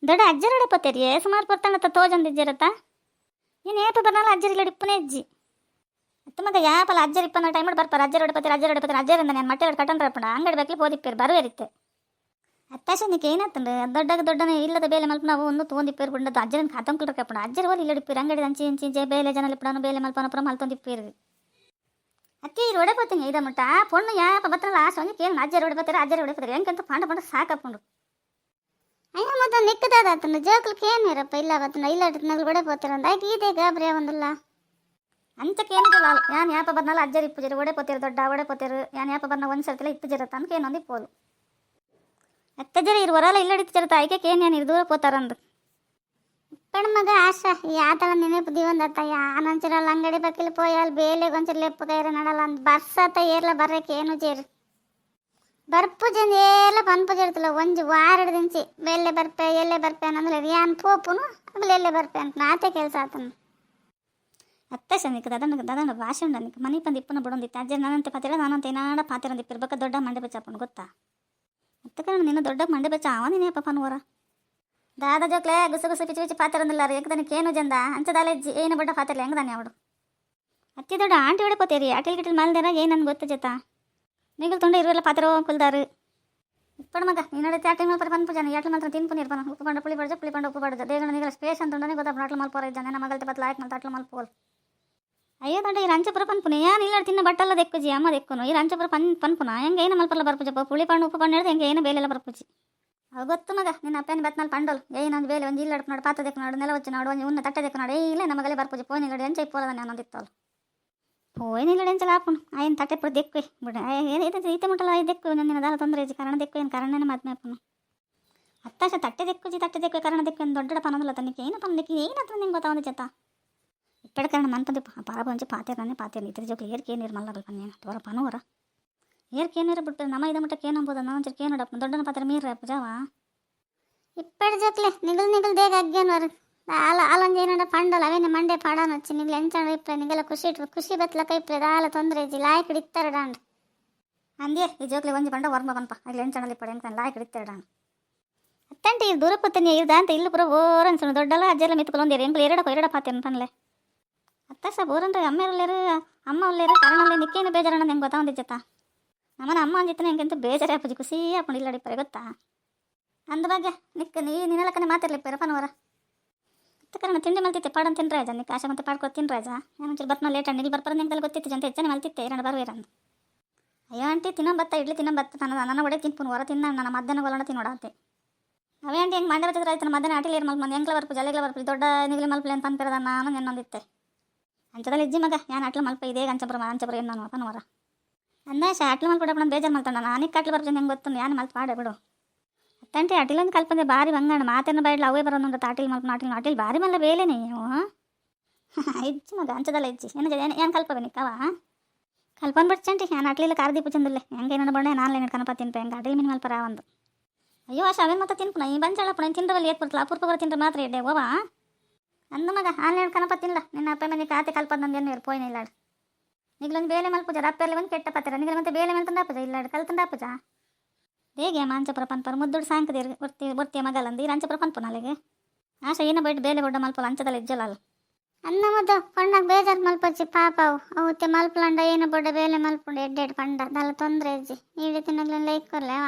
ದೊಡ್ಡ ಅಜ್ಜರಡೆ ಪತ್ತೇರಿ ಸುಮಾರು ಪೊತ್ತಣತ್ತ ತೋಜಂದಿಜ್ಜರತ್ತ ನೀನು ಏಪ ಬರ್ನಲ್ಲ ಅಜ್ಜರಿಲ್ಲ ಇಪ್ಪನೇ ಅಜ್ಜಿ ಅತ್ತ ಮಗ ಯಾಪಲ್ಲ ಅಜ್ಜರ ಇಪ್ಪನ ಟೈಮ್ ಬರ್ಪಾರ ಅಜ್ಜರ ಅಜ್ಜರಿಂದ ನಾನು ಮಟ್ಟೆ ಕಟ್ಟಂಡ್ರಪ್ಪಣ ಅಂಗಡಿ ಬೇಕಲಿ ಹೋದಿಪ್ಪೇರು ಬರುವೇರಿತ್ತೆ ಅತ್ತಾಶ ನೀಕೆ ಏನಾತಂದ್ರೆ ದೊಡ್ಡನೇ ಇಲ್ಲದ ಬೇಲೆ ಮಲ್ಪ ನಾವು ಒಂದು ತೊಂದಿಪ್ಪೇರು ಬಿಡೋದು ಅಜ್ಜರನ್ನ ಕಾತಂಕ್ಲಕ್ಕಪ್ಪಣ ಅಜ್ಜರ ಹೋಲಿ ಇಲ್ಲಡಿಪ್ಪೇರು ಅಂಗಡಿ ಅಂಚಿ ಇಂಚಿ ಬೇಲೆ ಜನ ಇಪ್ಪಡನು ಬೇಲೆ ಮಲ್ಪನಪುರ ಮಲ್ತೊಂದಿಪ್ಪೇರು ಅತ್ತೆ ಇದು ಒಡೆಪತ್ತೀನಿ ಇದ ಮಟ್ಟ ಪೊಣ್ಣು ಯಾಪ ಬತ್ತಲ್ಲ ಆ ಸೊಂಜಿ ಕೇಳಿ ಅಜ್ಜರ ಹೊಡೆಪತ್ತಾರೆ ಹೆಂಗಂತ ಪಾಂಡ ಸಾಕಪ್ಪಂಡು ಅಯ್ಯ ಮತ್ತೆ ನಿಕ್ಕದಾದತ್ತನ ಜೋಕ್ಲಕ್ಕೆ ಏನಿರಪ್ಪ ಇಲ್ಲ ಬತ್ತನ ಇಲ್ಲಡ್ನಗಳು ಒಡೆಪೋತಿರ ಆಯ್ತು ಇದೇ ಗಾಬ್ರಿ ಒಂದಿಲ್ಲ ಅಂಚಕ್ಕೇನಿಲ್ಲ ಯಾನ್ ಯಾಪ ಬರ್ನಲ್ಲ ಅಜ್ಜರ ಇಪ್ಪು ಒಡೆಪೋತಿರು ದೊಡ್ಡ ಒಡೆಪೋತಿರು ಯಾನ್ ಯಾಪ ಬರ್ನ ಒಂದು ಸರ್ತಿಲ್ಲ ಇತ್ತು ಜರತ್ತ ಅನ್ಕೆ ಏನೊಂದು ಪೋಲು ಅತ್ತ ಜರ ಇರುವರಲ್ಲ ಇಲ್ಲಡಿತ್ತು ಜರತ್ತ ಆಯ್ಕೆ ಏನೇನು ಇರು ದೂರ ಪೋತಾರಂದು ಪಣ ಮಗ ಆಶಾ ಯಾತಳ ನೆನಪು ದಿವಂದತ್ತ ಯಾನಂಚಿರಲ್ಲ ಅಂಗಡಿ ಬಕ್ಕಿಲ್ ಪೋಯಲ್ ಬೇಲೆ ಗೊಂಚರ ಲೆಪ್ಪು ಕೈರ ನಡಲ್ಲ ಅಂತ ಬರ್ಸತ್ತ ಏರ್ಲ ಬರ್ರಕ್ಕೆ ಏನು ಜೇರು ಬರ್ಪು ಜನ ಎಲ್ಲ ಪನ್ಪು ಜರ್ತಲ್ಲ ಒಂಜು ವಾರಡ್ದಿಂಚಿ ಬೆಲ್ಲೆ ಬರ್ಪೆ ಎಲ್ಲೆ ಬರ್ಪೆ ಅನ್ನಂದ್ರೆ ಯಾನ್ ಪೋಪುನು ಆಮೇಲೆ ಎಲ್ಲೆ ಬರ್ಪೆ ಅಂತ ನಾತೆ ಕೆಲಸ ಆತನು ಅತ್ತೆ ಸಂದಿಕ್ಕೆ ದದನ ಭಾಷೆ ಉಂಡ ನಿಕ್ಕೆ ಮನೆ ಪಂದು ಇಪ್ಪನ ಬಿಡೊಂದಿತ್ತು ಅಜ್ಜ ನಾನಂತೆ ಪಾತಿರ ನಾನಂತ ಏನಾಡ ಪಾತಿರಂದಿಪ್ಪ ಇರ್ಬೇಕು ದೊಡ್ಡ ಮಂಡೆ ಬಚ್ಚಾಪನು ಗೊತ್ತಾ ಅತ್ತ ಕಾರಣ ನಿನ್ನ ದೊಡ್ಡ ಮಂಡೆ ಬಚ್ಚ ಅವನೇನೇ ಪಪ್ಪನವರ ದಾದ ಜೋಕ್ಲೆ ಗುಸು ಪಿಚ್ಚಿ ಪಾತಿರಂದಿಲ್ಲ ಏಕದನಕ್ಕೆ ಏನು ಜಂದ ಅಂಚದಾಲೆ ಏನು ಬಡ್ಡ ಪಾತಿರಲ್ಲ ಹೆಂಗದಾನೆ ಅವಡು ಅತ್ತಿ ದೊಡ್ಡ ಆಂಟಿ ಹೊಡೆಪೋತೀರಿ ಅಟಿಲ್ ಗಿಟಿಲ್ ಮಾಲ್ದೇರ ಏನಂದು ಗೊತ್ತ ಜತ ನಿಗಲ್ ತುಂಡ ಇರುವಲ್ಲ ಪಾತ್ರ ಕುಲ್ದಾರು ಇಪ್ಪಡ ಮಗ ನೀನು ಆಟಲ್ ಮಲ್ಪರ ಪನ್ಪು ಜನ ಆಟಲ್ ಮಾತ್ರ ತಿನ್ಪು ನಿರ್ಬನ ಉಪ್ಪು ಪಂಡ ಪುಳಿ ಉಪ್ಪು ಬಡ್ದು ದೇಗಣ ನಿಗಲ ಸ್ಪೇಸ್ ಅಂತಂಡನೆ ಗೊತ್ತಾಗ ಆಟಲ್ ಮಲ್ಪರ ಇದ್ದಾನೆ ನಮ್ಮ ಮಗಲ್ತೆ ಬತ್ತಲ ಆಯ್ಕೆ ಮಲ್ತ ಆಟಲ್ ಮಲ್ಪೋಲ್ ಅಯ್ಯೋ ದಂಡ ಈ ರಂಚಪುರ ಪನ್ಪುನೆ ಯಾನು ಇಲ್ಲ ತಿನ್ನ ಬಟ್ಟಲ್ಲ ದೆಕ್ಕುಜಿ ಅಮ್ಮ ದೆಕ್ಕುನು ಈ ರಂಚಪುರ ಪನ್ಪುನ ಹೆಂಗೆ ಏನು ಮಲ್ಪಲ್ಲ ಬರ್ಪುಜಪ್ಪ ಪುಳಿ ಪಂಡು ಉಪ್ಪು ಪಂಡು ಹೆಂಗೆ ಏನು ಬೇಲೆಲ್ಲ ಬರ್ಪುಜಿ ಅವು ಗೊತ್ತು ಮಗ ನಿನ್ನ ಅಪ್ಪನ ಬತ್ನಲ್ಲಿ ಪಂಡೋಲ್ ಏನೊಂದು ಬೇಲೆ ಒಂದು ಇಲ್ಲ ನೋಡು ಪಾತ್ರ ದೆಕ್ಕು ನೋಡು ನೆಲ వచ్చి ನೋಡು ಒಂದು ಉನ್ನ ತಟ್ಟೆ ದೆಕ್ಕು ನೋಡು ಇಲ್ಲ ನಮಗಲೇ ಬರ್ಪುಜಿ ಪೋನಿ ನೋಡಿ ಎಂಚ ಇಪ್ಪೋಲದ ಅನ್ನೊಂದಿತ್ತವಳು ಪೋಯ್ನಿಲ್ಲ ಎಂಚಲ ಆಪುನು ಆಯ್ನು ತಟ್ಟೆ ಪುರ ದೆಕ್ಕು ಬಿಡ ಏನು ಈತೆ ಮುಟ್ಟಲ್ಲ ದೆಕ್ಕು ನನ್ನ ದಾಲ ತೊಂದರೆ ಇಜ್ಜಿ ಕಾರಣ ದೆಕ್ಕು ಏನು ಕಾರಣನೇ ಮದ್ಮೆ ಅಪ್ಪನು ಅತ್ತಾಶ ತಟ್ಟೆ ದೆಕ್ಕು ಕಾರಣ ದೆಕ್ಕು ಏನು ದೊಡ್ಡ ಪನ್ನೊಂದಿಲ್ಲ ತನಕ್ಕೆ ಏನು ಪನ್ನಕ್ಕೆ ಏನತ್ರ ನಿಂಗೆ ಗೊತ್ತಾ ಒಂದು ಜತ ಇಪ್ಪಡ ಕಾರಣ ಮನ್ಪಂದು ಪಾರ ಬಂಚು ಪಾತೇನೆ ಇದ್ರ ಜೋಕ್ಲಿ ಏರ್ಕೆ ನೀರು ಮಲ್ಲಗಲ್ ಪನ್ನೇನು ತೋರ ಪನವರ ಏರ್ಕೆ ನೀರು ಬಿಟ್ಟು ನಮ್ಮ ಇದ ಮಟ್ಟಕ್ಕೆ ಏನು ಅಂಬೋದು ನಾನು ಚರ್ಕೆ ನೋಡಪ್ಪ ದೊಡ್ಡನ ಪಾತ್ರ ಮೀರ ಜಾವ ಇಪ್ಪಡ ಜೋಕ್ಲೆ ನಿಗಲ್ ದೇಗ ಅಗ್ಗೇನವರು ಆಲೊಂದು ಏನೋ ಪಂಡಲ್ಲ ಅವೇನೆ ಮಂಡೆ ಪಾಡಾನು వచ్చి ನಿಗಲು ಎಂಚಂಡ ಇಪ್ಪರೆ ನಿಗಲ ಖುಷಿ ಬತ್ಲಕ ಇಪ್ಪರೆ ದಾಲ ತೊಂದರೆ ಇಜ್ಜಿ ಲಾಯಕ್ ಹಿಡಿತಾರೆ ಡಾಂಡ್ ಅಂದೇ ಈ ಜೋಕ್ಲೆ ಒಂಜಿ ಪಂಡ ವರ್ಮ ಬನ್ಪ ಅಲ್ಲಿ ಎಂಚಂಡಲ್ಲಿ ಇಪ್ಪಡೆ ಎಂತ ಲಾಯಕ್ ಹಿಡಿತಾರೆ ಡಾಂಡ್ ಅತ್ತಂಟಿ ಇದು ದೂರ ಪತ್ತನಿ ಇರ್ದ ಅಂತ ಇಲ್ಲಿ ಪುರ ಓರ್ ಅನ್ಸೋಣ ದೊಡ್ಡಲ್ಲ ಅಜ್ಜೆಲ್ಲ ಮಿತ್ಕೊಳ್ಳೊಂದಿರಿ ಎಂಕ್ಲು ಎರಡ ಪಾತೇನು ಪನ್ಲೆ ಅತ್ತ ಬೋರನ್ರಿ ಅಮ್ಮೇರಲ್ಲೇರು ಅಮ್ಮ ಒಲ್ಲೇರು ಕಾರಣಲ್ಲೇ ನಿಕ್ಕೇನು ಬೇಜಾರಣ್ಣ ಹೆಂಗೆ ಗೊತ್ತಾ ಒಂದಿಜ್ಜತ್ತ ನಮ್ಮನ ಅಮ್ಮ ಅಂಜಿತ್ತನ ಹೆಂಗೆಂತ ಬೇಜಾರೇ ಅಪ್ಪಜಿ ಖುಷಿ ಹಾಕೊಂಡು ಇಲ್ಲಡಿಪ್ಪರೆ ಗೊತ್ತಾ ಅಂದ ಬಗ್ಗೆ ನಿಕ್ಕ ನಿನ್ನಲಕ್ಕನೆ ಮಾತಿರ್ಲಿಪ್ಪರೆ ಪನವರ ಅತ್ತ ಕಾರಣ ತಿಂಡಿ ಮಲ್ತಿತ್ತೆ ಪಾಡನ್ ತಿನ್ ರಾಜ ನಿಕ್ಕ ಆಶೆ ಮತ್ತೆ ಪಾಡ್ಕೊ ತಿನ್ ರಾಜ ಏನಂಚೂರು ಬತ್ನ ಲೇಟ್ ನಿಲ್ ಬರ್ಪರ ನಿಂಗೆಲ್ಲ ಗೊತ್ತಿತ್ತು ಜಂತ ಹೆಚ್ಚನೆ ಮಲ್ತಿತ್ತೆ ಎರಡು ಬರುವೇರಂದು ಅಯ್ಯೋ ಆಂಟಿ ತಿನ್ನಂಬತ್ತ ಇಡ್ಲಿ ತಿನ್ನಂಬತ್ತ ನನ್ನ ಒಡೆ ತಿನ್ಪುನು ಹೊರ ತಿನ್ನ ನನ್ನ ಮಧ್ಯಾಹ್ನ ಗೊಲ್ಲಣ ತಿನ್ನೋಡಂತೆ ಅವೇ ಆಂಟಿ ಹೆಂಗೆ ಮಂಡೆ ಬತ್ತಿದ್ರೆ ಆಯ್ತು ಮಧ್ಯಾಹ್ನ ಆಟಿಲಿ ಏರು ಮಲ್ಪು ಎಂಕ್ಲ ಬರ್ಪು ಜಲೆಗ್ಲ ಬರ್ಪು ದೊಡ್ಡ ನಿಗಲಿ ಮಲ್ಪಲೆ ಅಂತ ಪನ್ಪಿರದ ನಾನು ನೆನ್ನೊಂದಿತ್ತೆ ಅಂಚದಲ್ಲಿ ಇಜ್ಜಿ ಮಗ ಯಾನು ಆಟ್ಲು ಮಲ್ಪ ಇದೇ ಅಂಚಪುರ ಏನು ನಾನು ಪನವರ ಅಂದಾಶ ಆಟ್ಲು ಮಲ್ಪ ಬಿಡ ಬೇಜಾರು ಮಲ್ತಾನ ನಾನಿಕ್ಕೆ ಆಟ್ಲು ಬರ್ತೀನಿ ಹೆಂಗೆ ಗೊತ್ತು ಯಾನು ಮಲ್ಪ ಪಾಡೆ ಬಿಡು ಅತ್ತಂಟಿ ಅಟಿಲೊಂದು ಕಲ್ಪಂದೆ ಭಾರಿ ಬಂಗಾಣ ಮಾತೇನ ಬಾಯ್ಡ್ಲ ಅವೇ ಬರೋದು ಆಟಿಲ್ ಮಲ್ಪ ಆಟಿಲ್ ಭಾರಿ ಮಲ್ಲ ಬೇಲೇನೆ ನೀವು ಇಜ್ಜಿ ಮಗ ಅಂಚದಲ್ಲ ಇಜ್ಜಿ ಏನು ಕಲ್ಪವೆ ನಿಕ್ಕವ ಕಲ್ಪನ್ ಬಿಡ್ಚಂಟಿ ನಾನು ಆಟ್ಲಿಲ್ಲ ಕಾರ್ದೀಪ ಚಂದಿಲ್ಲ ಹೆಂಗೆ ಏನಾರು ಬಣ್ಣ ನಾನು ಏನು ಕನಪ ತಿನ್ಪ ಹೆಂಗೆ ಆಟಿಲ್ ಮೀನು ಮಲ್ಪರ ಒಂದು ಅಯ್ಯೋ ಆಶ ಅವೇನು ಮತ್ತೆ ತಿನ್ಪುಣ ಈ ಬಂಚಳಪ್ಪಣ ತಿಂದ್ರಲ್ಲಿ ಏತ್ ಬರ್ತಲ್ಲ ಅಪೂರ್ವ ಬರ ತಿಂದ್ರೆ ಮಾತ್ರ ಎಡ್ಡೆ ಓವಾ ಅಂದ ಮಗ ಆನ್ಲೈನ್ ಕನಪ ತಿನ್ನಲ್ಲ ನಿನ್ನ ಅಪ್ಪ ಮನೆ ಖಾತೆ ಕಲ್ಪದ ನಂದು ಏನು ಪೋಯ್ನ ಇಲ್ಲಾಡು ನಿಗ್ಲೊಂದು ಬೇಲೆ ಮಲ್ಪುಜ ರಪ್ಪೆಲ್ಲ ಒಂದು ಕೆಟ್ಟ ಪತ್ತರ ನಿಗಲ ಮತ್ತೆ ಬೇಲೆ ಮೇಲೆ ತಂದಾಪುಜ ಇಲ್ಲಾಡು ಕಲ್ತಂದಾಪುಜ ಹೇಗೆ ಮಾಂಚಪುರ ಪನ್ಪರ ಮುದ್ದುಡು ಸಾಂಕದೇರು ಬರ್ತೀಯ ಮಗಲಂದು ಈ ರಂಚಪುರ ಪನ್ಪುನ ಅಲ್ಲಿಗೆ ಆಶ ಏನೋ ಬೈಟ್ ಬೇಲೆ ಬೊಡ್ಡ ಮಲ್ಪಲ್ಲ ಅಂಚದಲ್ಲ ಇಜ್ಜಲ್ಲ ಅನ್ನ ಮದ್ದು ಪಣ್ಣಗೆ ಬೇಜಾರು ಮಲ್ಪಚ್ಚಿ ಪಾಪ ಅವತ್ತೆ ಮಲ್ಪಲಂಡ ಏನೋ ಬೊಡ್ಡ ಬೇಲೆ ಮಲ್ಪುಂಡು ಎಡ್ಡೆಡ್ ಪಂಡ ದಲ್ಲ ತೊಂದರೆ ಇಜ್ಜಿ ಈ ರೀತಿ ನಗ್ಲೆಲ್ಲ ಇಕ್ಕೊರ್ಲೆ